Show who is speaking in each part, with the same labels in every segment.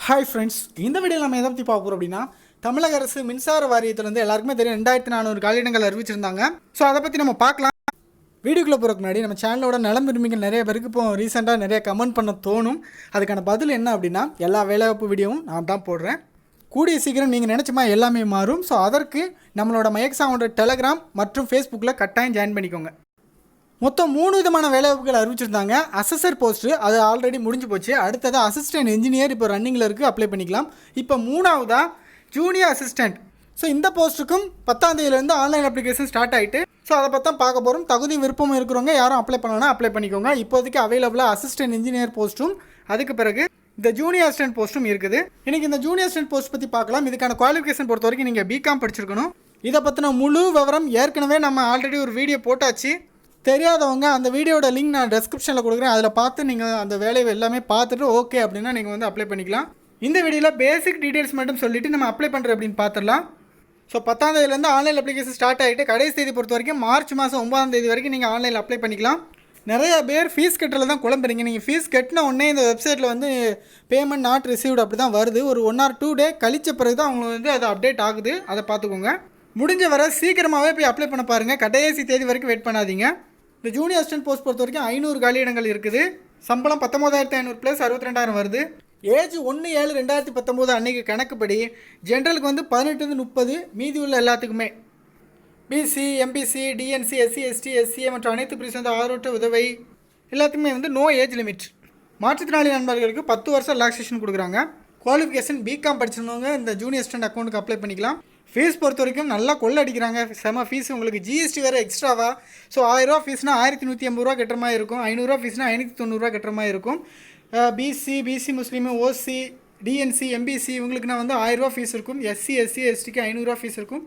Speaker 1: Hi friends, இந்த வீடியோவில் நம்ம எதை பற்றி பார்க்க போகிறோம் அப்படின்னா, தமிழக அரசு மின்சார வாரியத்திலேருந்து எல்லாருக்குமே தெரியும் 2400 காலியிடங்கள் அறிவிச்சிருந்தாங்க. ஸோ அதை பற்றி நம்ம பார்க்கலாம். வீடியோக்குள்ளே போகிறதுக்கு முன்னாடி நம்ம சேனலோட நலம் விரும்பிகள் நிறைய பேருக்கு இப்போ ரீசெண்டாக நிறைய கமெண்ட் பண்ண தோணும். அதுக்கான பதில் என்ன அப்படின்னா, எல்லா வேலைவாய்ப்பு வீடியோவும் நான் தான் போடுறேன். கூடிய சீக்கிரம் நீங்கள் நினச்சமா எல்லாமே மாறும். ஸோ அதற்கு நம்மளோட மயக்ஸாவோட டெலகிராம் மற்றும் ஃபேஸ்புக்கில் கட்டாயம் ஜாயின் பண்ணிக்கோங்க. மொத்தம் 3 விதமான வேலைவாய்ப்புகள் அறிவிச்சிருந்தாங்க. அசஸர் போஸ்ட்டு அது ஆல்ரெடி முடிஞ்சு போச்சு. அடுத்தது அசிஸ்டன்ட் இன்ஜினியர் இப்போ ரன்னிங்கில் இருக்குது, அப்ளை பண்ணிக்கலாம். இப்போ 3வதா ஜூனியர் அசிஸ்டன்ட். ஸோ இந்த போஸ்ட்டுக்கும் 10ஆம் தேதியிலேருந்து ஆன்லைன் அப்ளிகேஷன் ஸ்டார்ட் ஆகிட்டு, ஸோ அதை பற்றி தான் பார்க்க போகிறோம். தகுதி விருப்பம் இருக்கிறவங்க யாரும் அப்ளை பண்ணணும்னா அப்ளை பண்ணிக்கோங்க. இப்போதைக்கு அவைலபிளாக அசிஸ்டன்ட் இன்ஜினியர் போஸ்ட்டும் அதுக்கு பிறகு இந்த ஜூனியர் அசிஸ்டன்ட் போஸ்ட்டும் இருக்குது. இன்றைக்கி இந்த ஜூனியர் அசிஸ்டன்ட் போஸ்ட் பற்றி பார்க்கலாம். இதுக்கான குவாலிஃபிகேஷன் பொறுத்த வரைக்கும் நீங்கள் பிகாம் படிச்சிருக்கணும். இதை பற்றின முழு விவரம் ஏற்கனவே நம்ம ஆல்ரெடி ஒரு வீடியோ போட்டாச்சு. தெரியாதவங்க அந்த வீடியோட லிங்க் நான் டிஸ்கிரிப்ஷனில் கொடுக்குறேன். அதில் பார்த்து நீங்கள் அந்த வேலையை எல்லாமே பார்த்துட்டு ஓகே அப்படின்னா நீங்கள் வந்து அப்ளை பண்ணிக்கலாம். இந்த வீடியோவில் பேசிக் டீட்டெயில்ஸ் மட்டும் சொல்லிவிட்டு நம்ம அப்ளை பண்ணுறது அப்படின்னு பார்த்துடலாம். ஸோ 10ஆம் தேதியிலேருந்து ஆன்லைன் அப்ளிகேஷன் ஸ்டார்ட் ஆகிட்டு கடைசி தேதி பொறுத்த வரைக்கும் மார்ச் மாதம் 9ஆம் தேதி வரைக்கும் நீங்கள் ஆன்லைனில் அப்ளை பண்ணிக்கலாம். நிறைய பேர் ஃபீஸ் கட்டுறதுல தான் குழம்புறீங்க. நீங்கள் ஃபீஸ் கட்டின உடனே இந்த வெப்சைட்டில் வந்து பேமெண்ட் நாட் ரிசீவ்டு அப்படி தான் வருது. ஒரு 1 or 2 டே கழிச்ச பிறகு தான் அவங்களுக்கு வந்து அது அப்டேட் ஆகுது. அதை பார்த்துக்கோங்க. முடிஞ்ச வர சீக்கிரமாகவே போய் அப்ளை பண்ண பாருங்கள். கடைசி தேதி வரைக்கும் வெயிட் பண்ணாதீங்க. இந்த ஜூனியர் அசிஸ்டன்ட் போஸ்ட் பொறுத்த வரைக்கும் 500 காலியிடங்கள் இருக்குது. சம்பளம் 19,500 + 62,000 வருது. ஏஜ் 1/7/2019 அன்றைக்கி கணக்குப்படி ஜென்ரலுக்கு வந்து 18 to 30, மீதி உள்ள எல்லாத்துக்குமே BC, MBC, DNC, SC, ST, SCA மற்றும் அனைத்து பிரிவு வந்து ஆரோட்ட உதவி எல்லாத்துக்குமே வந்து நோ ஏஜ் லிமிட். மாற்றுத்திறனாளி நண்பர்களுக்கு 10 வருஷம் ரிலாக்ஸேஷன் கொடுக்குறாங்க. குவாலிஃபிகேஷன் பிகாம் படிச்சிருந்தவங்க இந்த ஜூனியர் அசிஸ்டன்ட் அக்கௌண்ட்டுக்கு அப்ளை பண்ணிக்கலாம். ஃபீஸ் பொறுத்த வரைக்கும் நல்லா கொள்ள அடிக்கிறாங்க. செம ஃபீஸ். உங்களுக்கு ஜிஎஸ்டி வேறு எக்ஸ்ட்ராவா. ஸோ 1000 ஃபீஸ்னால் 1180 ரூபா கட்டுற மாதிரி இருக்கும். 500 ஃபீஸ்னால் 590 கட்டுற மாதிரி இருக்கும். பிசி முஸ்லீமு, ஓசி, டிஎன்சி, எம்பிசி இவங்களுக்குனா வந்து 1000 ஃபீஸ் இருக்கும். எஸ்சி, எஸ்டிக்கு 500 ஃபீஸ் இருக்கும்.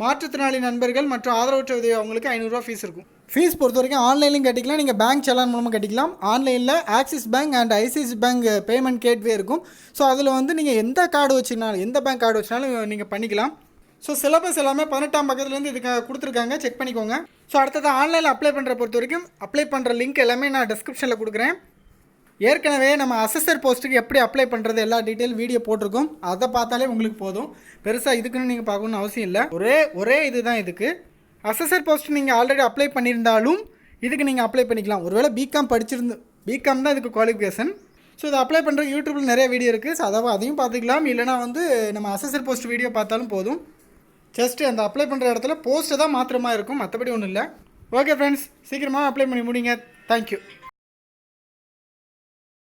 Speaker 1: மாற்றுத்திறனாளி நண்பர்கள் மற்றும் ஆதரவற்ற உதவி அவங்களுக்கு 500 ஃபீஸ் இருக்கும். ஃபீஸ் பொறுத்த வரைக்கும் ஆன்லைன்லையும் கட்டிக்கலாம், நீங்கள் பேங்க் செலான் மூலமாக கட்டிக்கலாம். ஆன்லைனில் Axis bank and ICICI bank payment gateway இருக்கும். ஸோ அதில் வந்து நீங்கள் எந்த கார்டு வச்சுனாலும் எந்த பேங்க் கார்டு வச்சுனாலும் நீங்கள் பண்ணிக்கலாம். ஸோ சிலபஸ் எல்லாமே 18ஆம் பக்கத்துலேருந்து இதுக்கு கொடுத்துருக்காங்க, செக் பண்ணிக்கோங்க. ஸோ அடுத்தது ஆன்லைனில் அப்ளை பண்ணுற பொறுத்த வரைக்கும் அப்ளை பண்ணுற லிங்க் எல்லாமே நான் டிஸ்கிரிப்ஷனில் கொடுக்குறேன். ஏற்கனவே நம்ம அசஸர் போஸ்ட்டுக்கு எப்படி அப்ளை பண்ணுறது எல்லா டீட்டெயில் வீடியோ போட்டிருக்கோம். அதை பார்த்தாலே உங்களுக்கு போதும். பெருசாக இதுக்குன்னு நீங்கள் பார்க்கணுன்னு அவசியம் இல்லை. ஒரே இது தான் இதுக்கு. அசஸர் போஸ்ட் நீங்கள் ஆல்ரெடி அப்ளை பண்ணியிருந்தாலும் இதுக்கு நீங்கள் அப்ளை பண்ணிக்கலாம். ஒருவேளை பிகாம் பிகாம் தான் இதுக்கு குவாலிஃபிகேஷன். ஸோ இதை அப்ளை பண்ணுற யூடியூப்பில் நிறைய வீடியோ இருக்குது. ஸோ அதையும் பார்த்துக்கலாம். இல்லைனா வந்து நம்ம அசஸர் போஸ்ட் வீடியோ பார்த்தாலும் போதும். ஜஸ்ட்டு அந்த அப்ளை பண்ணுற இடத்துல போஸ்ட்டை தான் மாத்திரமாக இருக்கும், மற்றபடி ஒன்றும் இல்லை. ஓகே ஃப்ரெண்ட்ஸ், சீக்கிரமாக அப்ளை பண்ணி முடிங்க. தேங்க்யூ.